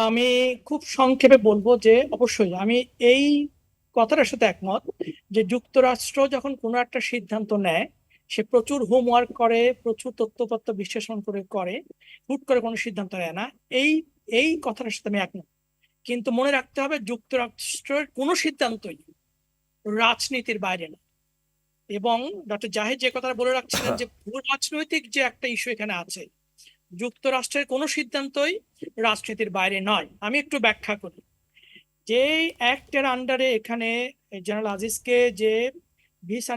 আমি খুব সংক্ষেপে বলবো যে অবশ্যই আমি এই কথাটার সাথে একমত যে যুক্তরাষ্ট্র যখন কোনো একটা সিদ্ধান্ত নেয় সে প্রচুর হোমওয়ার্ক করে, প্রচুর তথ্যপত্র বিশ্লেষণ করে হুট করে কোনো সিদ্ধান্ত নেয় না। এই এই কথাটার সাথে আমি একমত, কিন্তু মনে রাখতে হবে যুক্তরাষ্ট্রের কোনো সিদ্ধান্তই রাজনীতির বাইরে না। এবং ডক্টর জাহিদ যে কথাটা বলে রাখছিলেন যে ভূ রাজনৈতিক যে একটা ইস্যু এখানে আছে, যুক্তরাষ্ট্রের কোনো সিদ্ধান্তই রাজনীতির বাইরে নয়। আমি একটু ব্যাখ্যা করি। যে অ্যাক্টের আন্ডারে এখানে জেনারেল আজিজকে যে ভিসা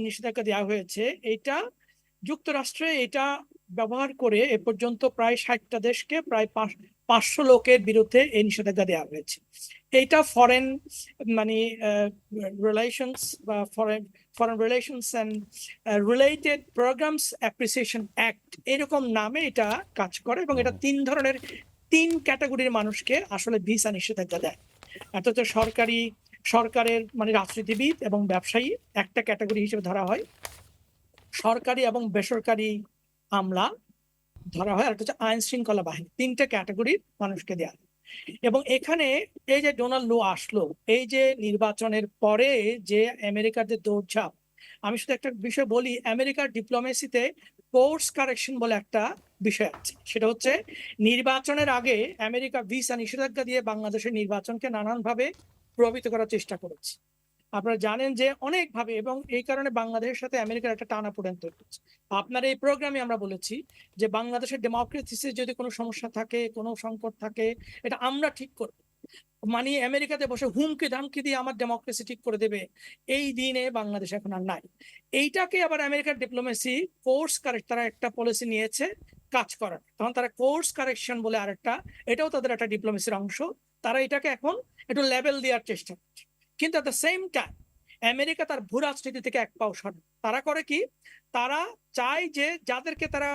নিষেধাজ্ঞা দেওয়া হয়েছে, এটা যুক্তরাষ্ট্রে এটা ব্যবহার করে এ পর্যন্ত প্রায় 60টা দেশকে প্রায় 500 লোকের বিরুদ্ধে এই নিষেধাজ্ঞা দেওয়া হয়েছে। এইটা ফরেন মানে রিলেশনস বা foreign relations and related programs appreciation act এরকম নামে এটা কাজ করে, এবং এটা তিন ক্যাটাগরির মানুষকে আসলে ভিসা নিষেধাজ্ঞা দেয়। একটা হচ্ছে সরকারের মানে রাজনীতিবিদ এবং ব্যবসায়ী একটা ক্যাটাগরি হিসেবে ধরা হয়, সরকারি এবং বেসরকারি আমলা ধরা হয়, আর একটা হচ্ছে আইন শৃঙ্খলা বাহিনী। তিনটা ক্যাটাগরির মানুষকে দেয়া। এবং এখানে এই যে ডোনাল্ড লো আসলো, এই যে নির্বাচনের পরে যে আমেরিকার যে দৌড়ঝাঁপ, আমি শুধু একটা বিষয় বলি, আমেরিকার ডিপ্লোমেসিতে কোর্স কারেকশন বলে একটা বিষয় আছে। সেটা হচ্ছে নির্বাচনের আগে আমেরিকা ভিসা নিষেধাজ্ঞা দিয়ে বাংলাদেশের নির্বাচনকে নানানভাবে প্রভাবিত করার চেষ্টা করেছে। আপনারা জানেন যে অনেকভাবে, এবং এই কারণে বাংলাদেশের সাথে আমেরিকার একটা টানাপোড়েন তৈরি হচ্ছে। আপনার এই প্রোগ্রামে আমরা বলেছি যে বাংলাদেশের ডেমোক্রেসিতে যদি কোনো সমস্যা থাকে, কোনো সংকট থাকে, এটা আমরা ঠিক করব। মানে আমেরিকাতে বসে হুমকি ধামকি দিয়ে আমার ডেমোক্রেসি ঠিক করে দেবে, এই দিনে বাংলাদেশ এখন আর নাই। এইটাকে আবার আমেরিকার ডিপ্লোমেসি কোর্স কারেক্ট, তারা একটা পলিসি নিয়েছে কাজ করার, তখন তারা কোর্স কারেকশন বলে আরেকটা, এটাও তাদের একটা ডিপ্লোমেসির অংশ। তারা এটাকে এখন একটু লেভেল দেওয়ার চেষ্টা করছে। কিন্তু at the same time America তার ভূ রাজনীতি থেকে এক পাও সরে। তারা করে কি, তারা চায় যে যাদেরকে তারা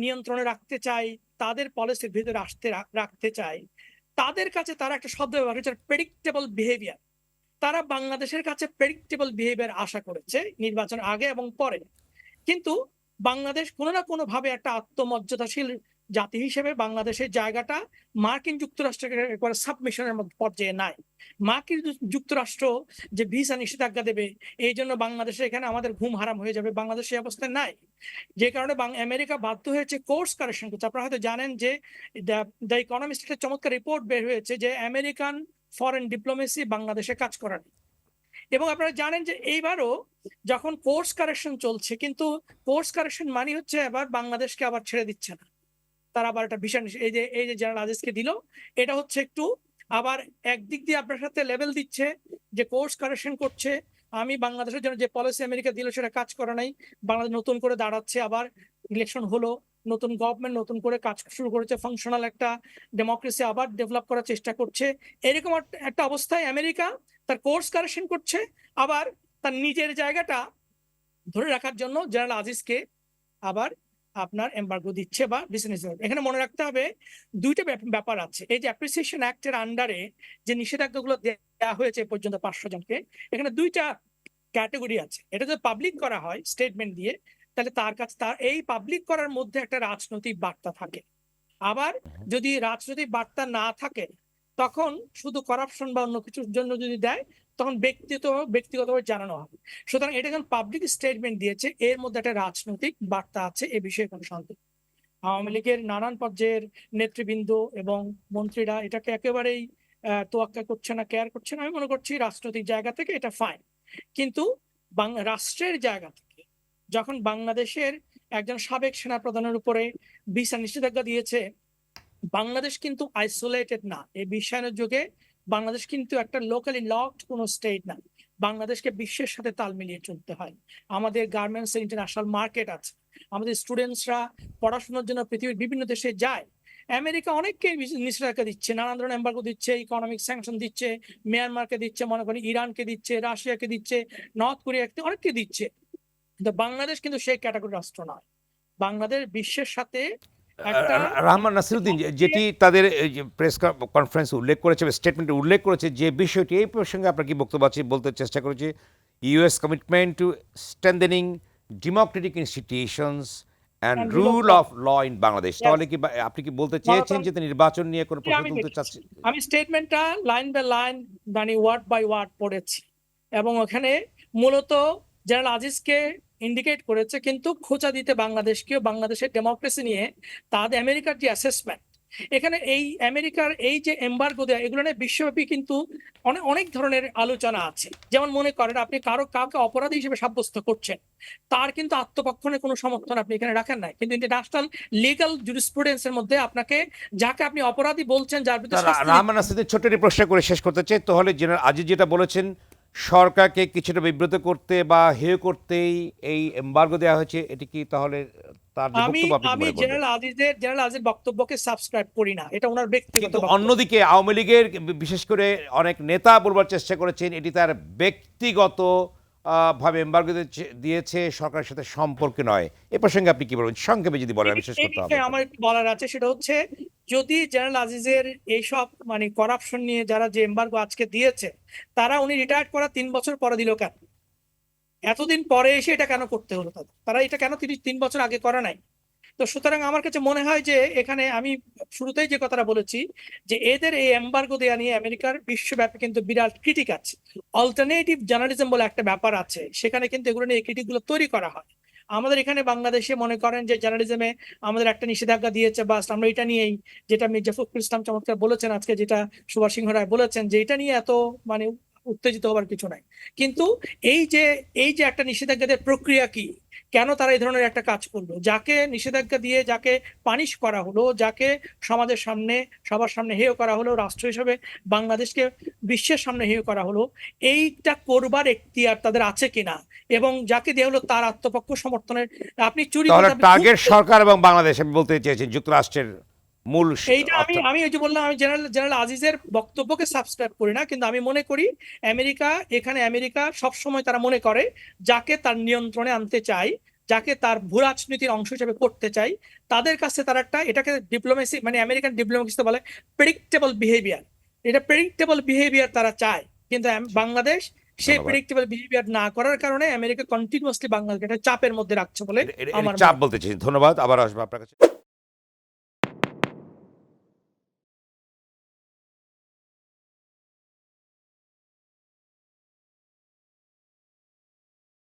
নিয়ন্ত্রণে রাখতে চায়, তাদের পলিসির ভিতরে রাখতে চায়, তাদের কাছে তারা একটা শব্দ ব্যবহার করছে, প্রেডিক্টেবল বিহেভিয়ার। তারা বাংলাদেশের কাছে প্রেডিক্টেবল বিহেভিয়ার আশা করেছে নির্বাচন আগে এবং পরে। কিন্তু বাংলাদেশ কোনো না কোনো ভাবে একটা আত্মমর্যাদাশীল জাতি হিসেবে বাংলাদেশের জায়গাটা মার্কিন যুক্তরাষ্ট্রের একবারে সাবমিশনের পর্যায়ে নাই। মার্কিন যুক্তরাষ্ট্র যে ভিসা নিষেধাজ্ঞা দেবে, এই জন্য বাংলাদেশে এখানে আমাদের ঘুম হারাম হয়ে যাবে, বাংলাদেশ এই অবস্থায় নাই। যে কারণে আমেরিকা বাধ্য হয়েছে কোর্স কারেকশন করছে। আপনারা হয়তো জানেন যে দ্য ইকোনমিস্ট একটা চমৎকার রিপোর্ট বের হয়েছে যে আমেরিকান ফরেন ডিপ্লোমেসি বাংলাদেশে কাজ করার। এবং আপনারা জানেন যে এইবারও যখন কোর্স কারেকশন চলছে, কিন্তু কোর্স কারেকশন মানে হচ্ছে আবার বাংলাদেশকে আবার ছেড়ে দিচ্ছে না। তারা আবার একটা ভীষণ এই যে জেনারেল আজিজকে দিল, এটা হচ্ছে একটু আবার একদিক দিয়ে আপনার সাথে লেভেল দিচ্ছে যে কোর্স কারেকশন করছে। আমি বাংলাদেশের জন্য যে পলিসি আমেরিকা দিল সেটা কাজ করে নাই, বাংলাদেশ নতুন করে দাঁড়াচ্ছে, আবার ইলেকশন হলো, নতুন গভর্নমেন্ট নতুন করে কাজ শুরু করেছে, ফাংশনাল একটা ডেমোক্রেসি আবার ডেভেলপ করার চেষ্টা করছে। এরকম একটা অবস্থায় আমেরিকা তার কোর্স কারেকশন করছে, আবার তার নিজের জায়গাটা ধরে রাখার জন্য জেনারেল আজিজকে আবার আপনার এমবার্গো দিচ্ছে বা বিজনেস। এখানে মনে রাখতে হবে দুইটা ব্যাপার আছে। এই যে অ্যাপ্রিসিয়েশন অ্যাক্টের আন্ডারে যে নিষেধাজ্ঞাগুলো দেওয়া হয়েছে পর্যন্ত 500 জনকে, এখানে দুইটা ক্যাটাগরি আছে। এটা যদি পাবলিক করা হয় স্টেটমেন্ট দিয়ে, তাহলে তার কাছে তার এই পাবলিক করার মধ্যে একটা রাজনৈতিক বার্তা থাকে। আবার যদি রাজনৈতিক বার্তা না থাকে, তখন শুধু করাপশন বা অন্য কিছুর জন্য যদি দেয়, তখন ব্যক্তিগতভাবে জানানো হবে। সুতরাং এটা যখন পাবলিক স্টেটমেন্ট দিয়েছে, এর মধ্যে একটা রাজনৈতিক বার্তা আছে, এ বিষয়ে কোনো সন্দেহ। আওয়ামী লীগের নানান পর্যায়ের নেতৃবৃন্দ এবং মন্ত্রীরা এটাকে একেবারেই তোয়াক্কা করছে না, কেয়ার করছে না। আমি মনে করছি রাজনৈতিক জায়গা থেকে এটা ফাইন, কিন্তু রাষ্ট্রের জায়গা থেকে যখন বাংলাদেশের একজন সাবেক সেনাপ্রধানের উপরে ভিসা নিষেধাজ্ঞা দিয়েছে, বাংলাদেশ কিন্তু আইসোলেটেড না। এই বিশ্বায়নের যুগে বাংলাদেশ কিন্তু একটা লোকালি লকড কোনো স্টেট না। বাংলাদেশকে বিশ্বের সাথে তাল মিলিয়ে চলতে হয়। আমাদের গার্মেন্টস ইন্টারন্যাশনাল মার্কেট আছে, আমাদের স্টুডেন্টসরা পড়াশোনার জন্য পৃথিবীর বিভিন্ন দেশে যায়। আমেরিকা অনেককে নিষেধাজ্ঞা দিচ্ছে, নানান ধরনের এম্বার্গো দিচ্ছে, ইকোনমিক স্যাংশন দিচ্ছে, মিয়ানমারকে দিচ্ছে, মনে করেন ইরানকে দিচ্ছে, রাশিয়াকে দিচ্ছে, নর্থ কোরিয়াকে, অনেককে দিচ্ছে। কিন্তু বাংলাদেশ কিন্তু সেই ক্যাটাগরি রাষ্ট্র নয়। বাংলাদেশ বিশ্বের সাথে একটা রহমান নাসিরুদ্দিন যেটি তাদের প্রেস কনফারেন্স উল্লেখ করেছে, স্টেটমেন্টে উল্লেখ করেছে যে বিষয়টি, এই প্রসঙ্গে আপনার কি বক্তব্য আছে বলতে চেষ্টা করেছে? US commitment to strengthening democratic institutions and and rule law. Of law in Bangladesh. Yes. তাহলে কি আপনি কি বলতে চেয়েছেন যে তিনি নির্বাচন নিয়ে কোনো প্রশ্ন আমি তুলতে দেখেছি। চাচ্ছেন? আমি স্টেটমেন্টটা লাইন বাই লাইন মানে ওয়ার্ড বাই ওয়ার্ড পড়েছি এবং ওখানে মূলত জেনারেল আজিজকে ইন্ডিকেট করেছে, কিন্তু খোঁচা দিতে বাংলাদেশকেও, বাংলাদেশের ডেমোক্রেসি নিয়ে তাদের আমেরিকার যে অ্যাসেসমেন্ট, এখানে এই আমেরিকার এই যে এম্বার্গো দেওয়া, এগুলো নিয়ে বিশ্বব্যাপী কিন্তু অনেক অনেক ধরনের আলোচনা আছে। যেমন মনে করেন আপনি কাউকে অপরাধী হিসেবে সাব্যস্ত করছেন, তার কিন্তু আত্মপক্ষনের কোনো সমর্থন আপনি এখানে রাখেন নাই, কিন্তু ইন্টারন্যাশনাল লিগ্যাল জুরিসপ্রুডেন্সের মধ্যে আপনাকে যাকে আপনি অপরাধী বলছেন, যার বিরুদ্ধে শাস্তি দিতে- রহমান আসিদের ছোট্ট একটি প্রশ্ন করে শেষ করতে চাই। তাহলে জেনারেল আজিজ যেটা বলেছেন, সরকারকে কিছুটা বিব্রত করতে বা হেয় করতেই এই এমবার্গো দেওয়া হয়েছে, এটি কি তাহলে তার যে আমি বক্তব্য আপনি কি আমি মনে করবেন? জেনারেল আজিজের বক্তব্যকে সাবস্ক্রাইব করি না, এটা ওনার ব্যক্তিগত কিন্তু বক্তব্য। অন্যদিকে আওয়ামী লীগের বিশেষ করে অনেক নেতা বলবার চেষ্টা করেছেন এটি তার ব্যক্তিগত ভাবে এমবার্গো দিয়েছে, সরকারের সাথে সম্পর্ক নয়। এ প্রসঙ্গে আপনি কি বলবেন সংক্ষেপে যদি বলেন, আমি শেষ এই করতে হবে। বিষয়ে আমার একটু বলার আছে, সেটা হচ্ছে যদি জেনারেল আজিজের এইসব মানে করাপশন নিয়ে যারা যে এমবার্গো আজকে দিয়েছে, তারা উনি রিটায়ার করা 3 বছর পরে দিল কেন? এতদিন পরে এসে এটা কেন করতে হলো তাদের? তারা এটা কেন 3 বছর আগে করে নাই? তো সুতরাং আমার কাছে মনে হয় যে এখানে আমি শুরুতেই যে কথাটা বলেছি, যে এদের এই এমবার্গো দেয়া নিয়ে আমেরিকার বিশ্বব্যাপী কিন্তু বিরাট ক্রিটিক আছে। অল্টারনেটিভ জার্নালিজম বলে একটা ব্যাপার আছে, সেখানে কিন্তু এগুলো নিয়ে ক্রিটিক গুলো তৈরি করা হয়। আমাদের এখানে বাংলাদেশে মনে করেন যে জার্নালিজমে আমাদের একটা নিষেধাজ্ঞা দিয়েছে, বাস আমরা এটা নিয়েই, যেটা মির্জা ফখরুল ইসলাম চমৎকার বলেছেন আজকে, যেটা সুভাষ সিংহ রায় বলেছেন, যে এটা নিয়ে এত মানে উত্তেজিত হবার কিছু নাই। কিন্তু এই যে একটা নিষেধাজ্ঞাদের প্রক্রিয়া কি, কেন তারা এই ধরনের একটা কাজ করলো, যাকে নিষেধাজ্ঞা দিয়ে যাকে পানিশ করা হলো, যাকে সমাজের সামনে সবার সামনে হেয় করা হলো, রাষ্ট্র হিসেবে বাংলাদেশকে বিশ্বের সামনে হেয় করা হলো, এইটা করবার এখতিয়ার তাদের আছে কিনা, এবং যাকে দেওয়া হলো তার আত্মপক্ষ সমর্থনের, আপনি চুরি তাহলে করতে, টার্গেট সরকার এবং বাংলাদেশ, আমি বলতে চেয়েছি যুক্তরাষ্ট্রের মূল এইটা আমি অর্থাৎ আমি ওই যে বললাম, আমি জেনারেল আজিজের বক্তব্যকে সাবস্ক্রাইব করি না, কিন্তু আমি মনে করি আমেরিকা সবসময় তারা মনে করে যাকে তার নিয়ন্ত্রণে আনতে চায়, যাকে তার ভূ রাজনীতির অংশ হিসেবে করতে চাই, তাদের কাছে তারা এটাকে ডিপ্লোমেসি মানে আমেরিকান ডিপ্লোমেসিতে বলে প্রেডিক্টেবল বিহেভিয়ার। এটা প্রেডিক্টেবল বিহেভিয়ার তারা চায়, কিন্তু বাংলাদেশ সেই ধন্যবাদ। প্রেডিক্টেবল বিহেভিয়ার না করার কারণে আমেরিকা কন্টিনিউয়াসলি বাংলাদেশকে একটা চাপের মধ্যে রাখছে বলে আমার চাপ মনে হয়। বলতে চেয়েছি। ধন্যবাদ, আবার আসবো আপনার কাছে।